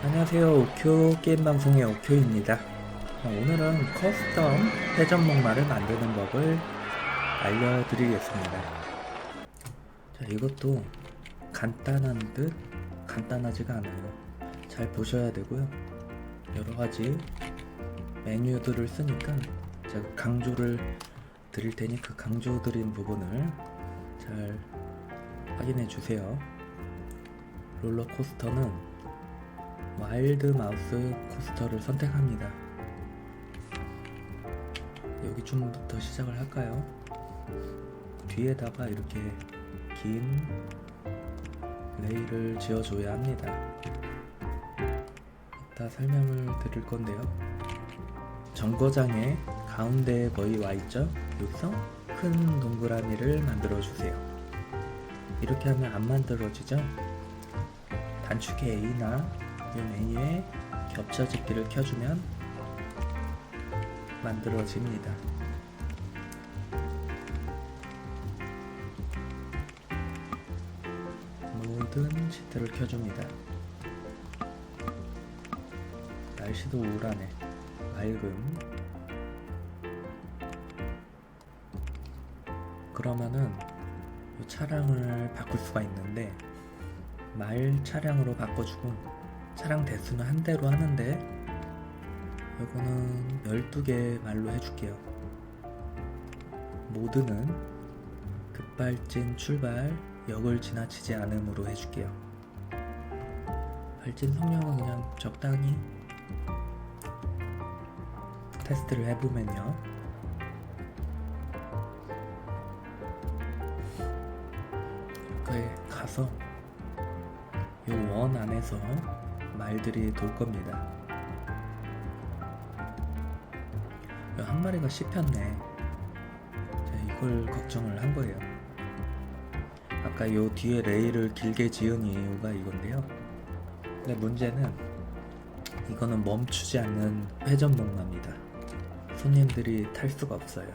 안녕하세요. 오쿄 게임방송의 오쿄입니다. 오늘은 커스텀 회전목마를 만드는 법을 알려드리겠습니다. 자, 이것도 간단한 듯 간단하지가 않아요. 잘 보셔야 되고요. 여러가지 메뉴들을 쓰니까 제가 강조를 드릴 테니 그 강조드린 부분을 잘 확인해 주세요. 롤러코스터는 와일드 마우스 코스터를 선택합니다. 여기 좀부터 시작을 할까요? 뒤에다가 이렇게 긴 레일을 지어줘야 합니다. 이따 설명을 드릴 건데요. 정거장의 가운데에 거의 와있죠? 여기서 큰 동그라미를 만들어 주세요. 이렇게 하면 안 만들어지죠? 단축키 A나 이 메뉴에 겹쳐짓기를 켜주면 만들어집니다. 모든 시트를 켜줍니다. 날씨도 우울하네. 맑음. 그러면은 이 차량을 바꿀 수가 있는데 말 차량으로 바꿔주고 차량 대수는 한 대로 하는데 이거는 12개 말로 해줄게요. 모드는 급발진 출발 역을 지나치지 않음으로 해줄게요. 발진 성능은 그냥 적당히 테스트를 해보면요. 여기에 가서 이 원 안에서 말들이 돌 겁니다. 한 마리가 씹혔네. 제가 이걸 걱정을 한 거예요. 아까 요 뒤에 레일을 길게 지은 이유가 이건데요. 근데 문제는 이거는 멈추지 않는 회전목마입니다. 손님들이 탈 수가 없어요.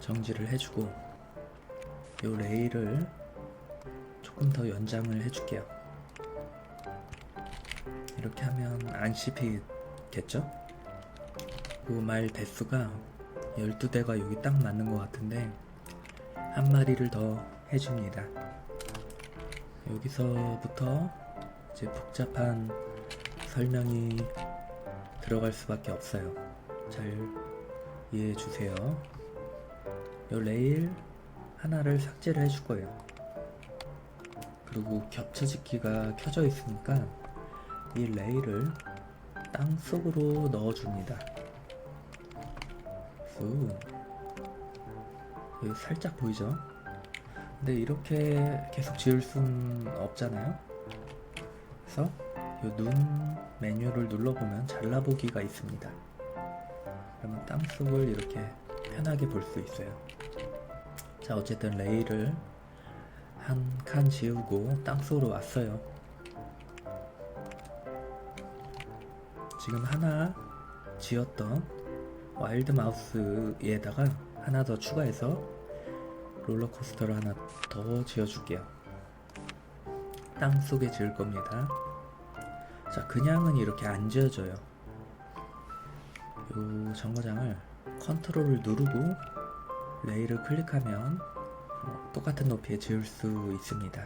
정지를 해주고 요 레일을 조금 더 연장을 해줄게요. 이렇게 하면 안 씹히겠죠? 그 말 대수가 12대가 여기 딱 맞는 것 같은데 한 마리를 더 해줍니다. 여기서부터 이제 복잡한 설명이 들어갈 수밖에 없어요. 잘 이해해 주세요. 이 레일 하나를 삭제를 해줄 거예요. 그리고 겹쳐짓기가 켜져 있으니까 이 레일을 땅 속으로 넣어줍니다. 여기 살짝 보이죠? 근데 이렇게 계속 지을 순 없잖아요. 그래서 이 눈 메뉴를 눌러보면 잘라보기가 있습니다. 그러면 땅 속을 이렇게 편하게 볼 수 있어요. 자, 어쨌든 레일을 한 칸 지우고 땅 속으로 왔어요. 지금 하나 지었던 와일드 마우스에다가 하나 더 추가해서 롤러코스터를 하나 더 지어줄게요. 땅 속에 지을 겁니다. 자, 그냥은 이렇게 안 지어져요. 요 정거장을 컨트롤을 누르고 레일을 클릭하면 똑같은 높이에 지을 수 있습니다.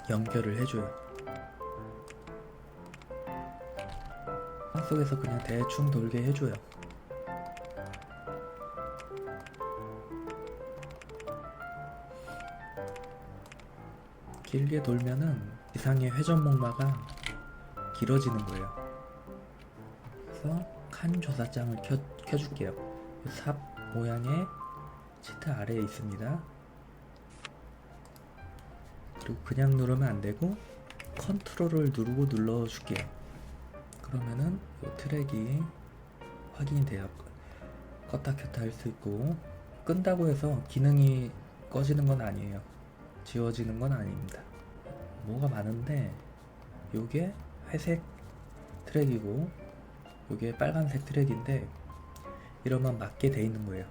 연결을 해줘요. 땅 속에서 그냥 대충 돌게 해줘요. 길게 돌면은 이상의 회전목마가 길어지는 거예요. 그래서 칸 조사장을 켜줄게요. 삽 모양의 시트 아래에 있습니다. 그리고 그냥 누르면 안되고 컨트롤을 누르고 눌러줄게요. 그러면은 이 트랙이 확인이 돼요. 껐다 켰다 할 수 있고 끈다고 해서 기능이 꺼지는 건 아니에요. 지워지는 건 아닙니다. 뭐가 많은데 요게 회색 트랙이고 요게 빨간색 트랙인데 이러면 맞게 돼 있는 거예요.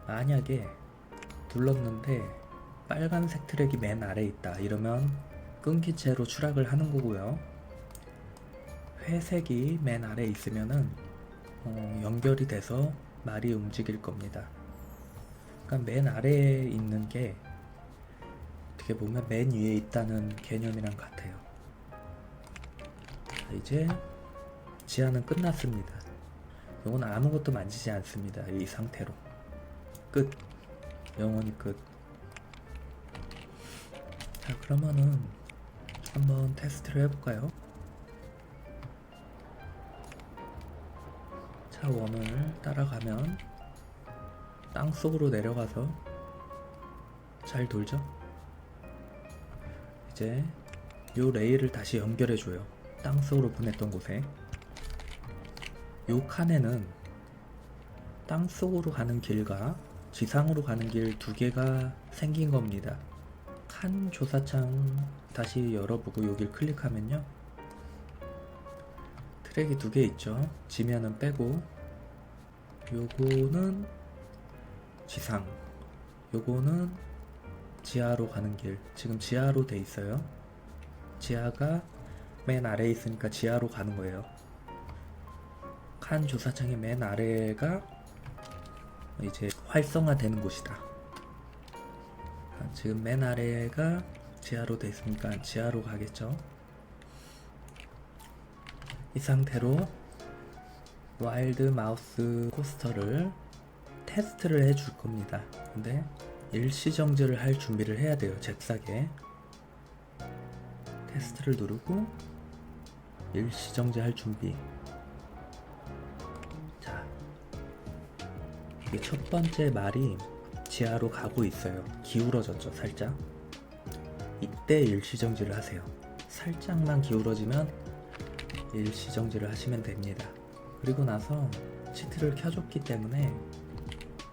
만약에 눌렀는데 빨간색 트랙이 맨 아래에 있다 이러면 끊긴 채로 추락을 하는 거고요. 회색이 맨 아래에 있으면은 연결이 돼서 말이 움직일 겁니다. 그러니까 맨 아래에 있는 게 어떻게 보면 맨 위에 있다는 개념이랑 같아요. 이제 지하는 끝났습니다. 이건 아무것도 만지지 않습니다. 이 상태로 끝. 영원히 끝. 자, 그러면은 한번 테스트를 해볼까요? 차원을 따라가면 땅속으로 내려가서 잘 돌죠? 이제 요 레일을 다시 연결해줘요. 땅속으로 보냈던 곳에. 요 칸에는 땅속으로 가는 길과 지상으로 가는 길 두 개가 생긴 겁니다. 칸 조사창 다시 열어보고 여길 클릭하면요, 트랙이 두 개 있죠. 지면은 빼고, 요거는 지상, 요거는 지하로 가는 길. 지금 지하로 돼 있어요. 지하가 맨 아래에 있으니까 지하로 가는 거예요. 칸 조사창의 맨 아래가 이제 활성화되는 곳이다. 지금 맨 아래가 지하로 돼 있으니까 지하로 가겠죠. 이 상태로 와일드 마우스 코스터를 테스트를 해줄 겁니다. 근데 일시정지를 할 준비를 해야 돼요. 잽싸게 테스트를 누르고 일시정지 할 준비. 자, 이게 첫 번째 말이 지하로 가고 있어요. 기울어졌죠, 살짝. 이때 일시정지를 하세요. 살짝만 기울어지면 일시정지를 하시면 됩니다. 그리고 나서 시트를 켜줬기 때문에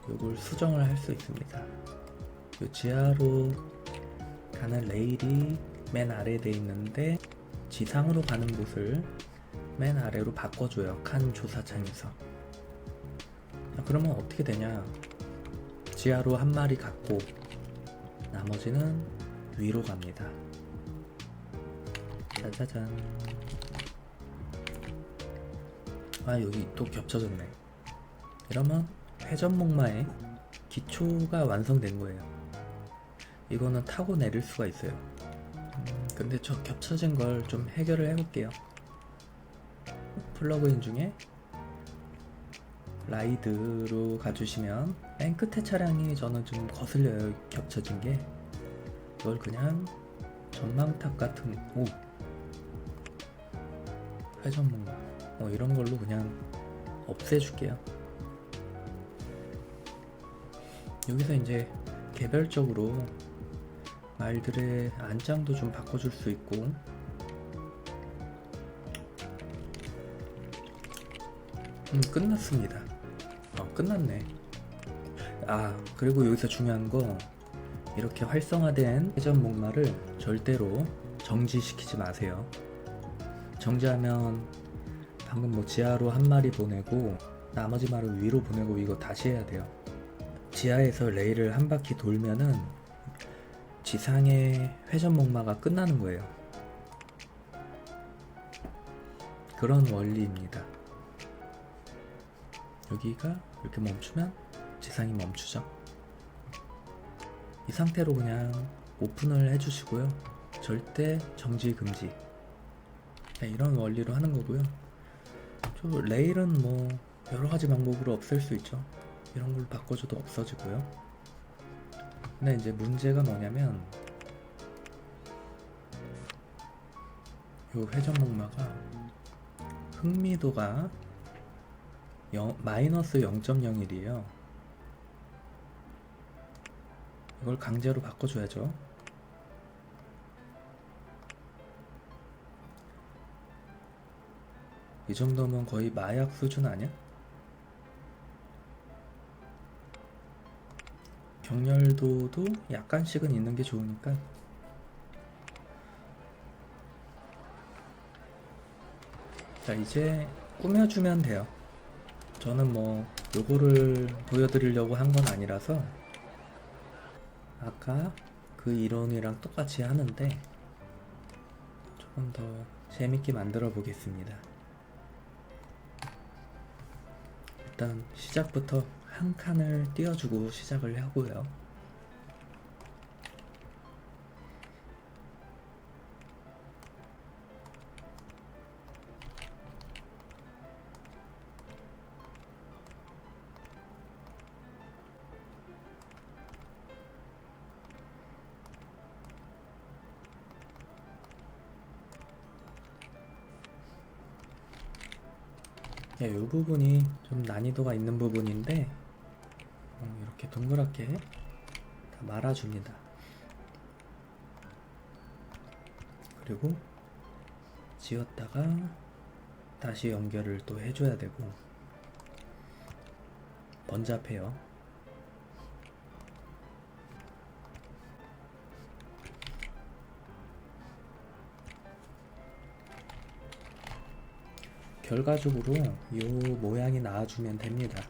이걸 수정을 할 수 있습니다. 이 지하로 가는 레일이 맨 아래에 돼 있는데 지상으로 가는 곳을 맨 아래로 바꿔줘요. 칸 조사창에서. 그러면 어떻게 되냐, 지하로 한 마리 갔고 나머지는 위로 갑니다. 짜자잔. 아, 여기 또 겹쳐졌네. 이러면 회전목마의 기초가 완성된 거예요. 이거는 타고 내릴 수가 있어요. 근데 저 겹쳐진 걸 좀 해결을 해볼게요. 플러그인 중에 라이드로 가주시면 맨 끝에 차량이 저는 좀 거슬려요. 겹쳐진 게. 이걸 그냥 전망탑 같은 회전목마 이런 걸로 그냥 없애줄게요. 여기서 이제 개별적으로 말들의 안장도 좀 바꿔줄 수 있고, 끝났습니다. 끝났네. 그리고 여기서 중요한 거, 이렇게 활성화된 회전목마를 절대로 정지시키지 마세요. 정지하면 방금 지하로 한 마리 보내고 나머지 말을 위로 보내고 이거 다시 해야 돼요. 지하에서 레일을 한 바퀴 돌면은 지상의 회전목마가 끝나는 거예요. 그런 원리입니다. 여기가 이렇게 멈추면 지상이 멈추죠. 이 상태로 그냥 오픈을 해주시고요. 절대 정지 금지. 이런 원리로 하는 거고요. 저 레일은 뭐 여러가지 방법으로 없앨 수 있죠. 이런 걸로 바꿔줘도 없어지고요. 근데 이제 문제가 뭐냐면 요 회전목마가 흥미도가 마이너스 0.01이에요. 이걸 강제로 바꿔줘야죠. 이 정도면 거의 마약 수준 아니야? 경렬도도 약간씩은 있는 게 좋으니까. 자, 이제 꾸며주면 돼요. 저는 뭐 요거를 보여드리려고 한 건 아니라서 아까 그 이론이랑 똑같이 하는데, 조금 더 재밌게 만들어 보겠습니다. 일단 시작부터 한 칸을 띄워주고 시작을 하고요. 이 부분이 좀 난이도가 있는 부분인데 이렇게 동그랗게 다 말아줍니다. 그리고 지웠다가 다시 연결을 또 해줘야 되고 번잡해요. 결과적으로 이 모양이 나와주면 됩니다.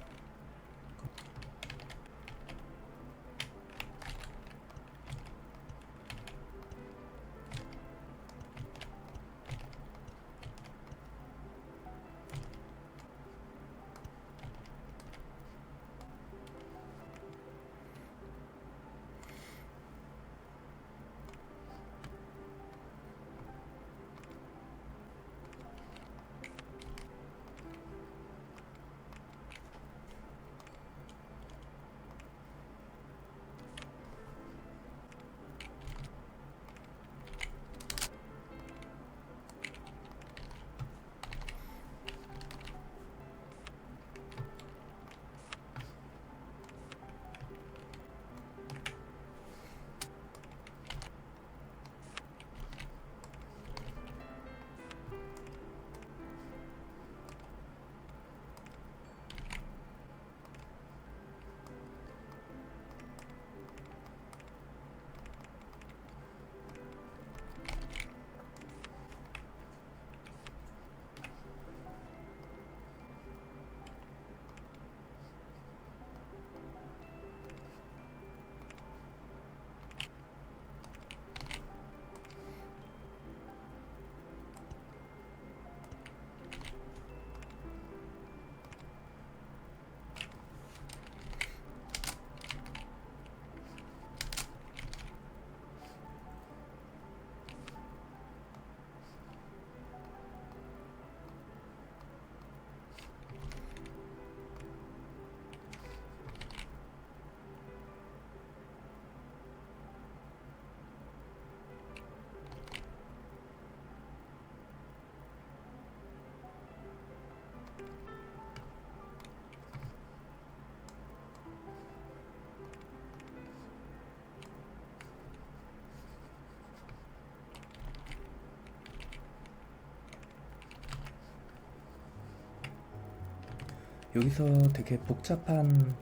여기서 되게 복잡한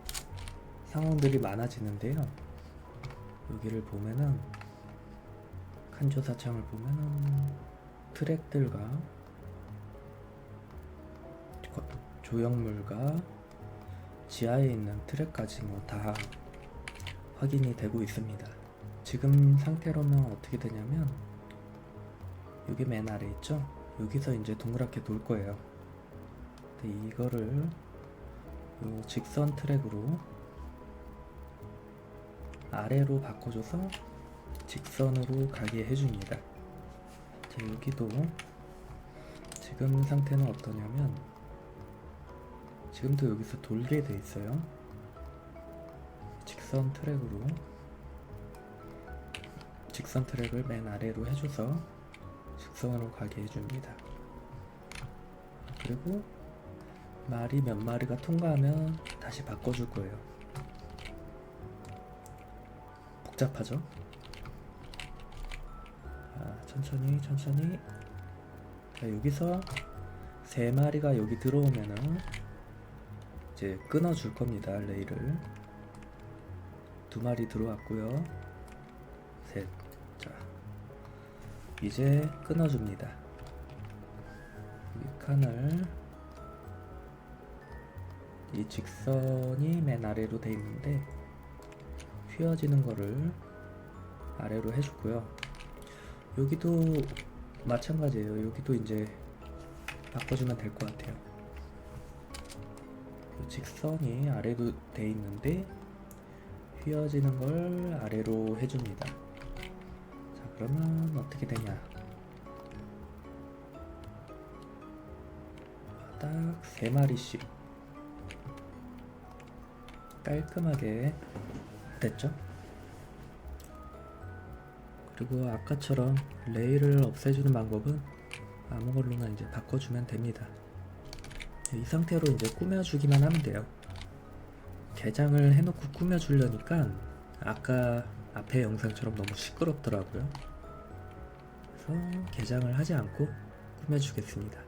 상황들이 많아지는데요. 여기를 보면은 칸조사창을 보면은 트랙들과 조형물과 지하에 있는 트랙까지 뭐 다 확인이 되고 있습니다. 지금 상태로는 어떻게 되냐면 여기 맨 아래 있죠? 여기서 이제 동그랗게 돌 거예요. 근데 이거를 요 직선 트랙으로 아래로 바꿔줘서 직선으로 가게 해줍니다. 자, 여기도 지금 상태는 어떠냐면 지금도 여기서 돌게 돼 있어요. 직선 트랙으로 직선 트랙을 맨 아래로 해줘서 직선으로 가게 해줍니다. 그리고 말이 몇 마리가 통과하면 다시 바꿔줄 거예요. 복잡하죠? 천천히 천천히. 자, 여기서 3마리가 여기 들어오면은 이제 끊어줄 겁니다. 레일을 2마리 들어왔고요. 셋. 자, 이제 끊어줍니다. 이 칸을 이 직선이 맨 아래로 돼 있는데 휘어지는 거를 아래로 해주고요. 여기도 마찬가지예요. 여기도 이제 바꿔주면 될 것 같아요. 직선이 아래로 돼 있는데 휘어지는 걸 아래로 해줍니다. 자, 그러면 어떻게 되냐? 딱 3마리씩 깔끔하게 됐죠? 그리고 아까처럼 레일을 없애주는 방법은 아무 걸로나 이제 바꿔주면 됩니다. 이 상태로 이제 꾸며주기만 하면 돼요. 개장을 해놓고 꾸며주려니까 아까 앞에 영상처럼 너무 시끄럽더라고요. 그래서 개장을 하지 않고 꾸며주겠습니다.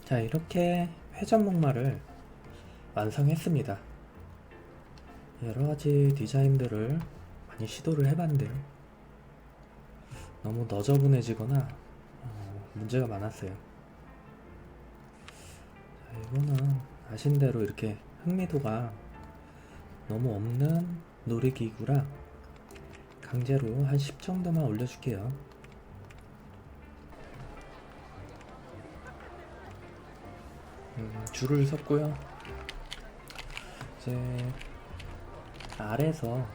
자, 이렇게 회전목마를 완성했습니다. 여러가지 디자인들을 많이 시도를 해봤는데요, 너무 너저분해지거나 문제가 많았어요. 자, 이거는 아신대로 이렇게 흥미도가 너무 없는 놀이기구라 강제로 한 10 정도만 올려줄게요. 줄을 섰고요. 이제 아래서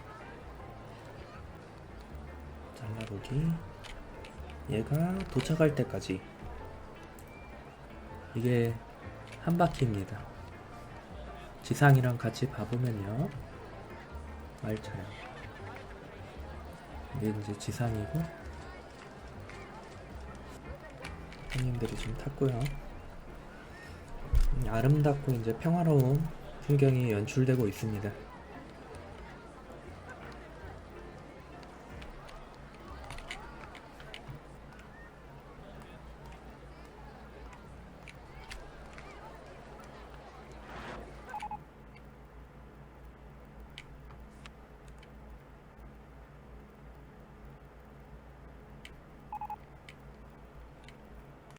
잘라보기, 얘가 도착할 때까지 이게 한 바퀴입니다. 지상이랑 같이 봐보면요, 말처럼 이게 이제 지상이고 손님들이 좀 탔고요. 아름답고 이제 평화로운 풍경이 연출되고 있습니다.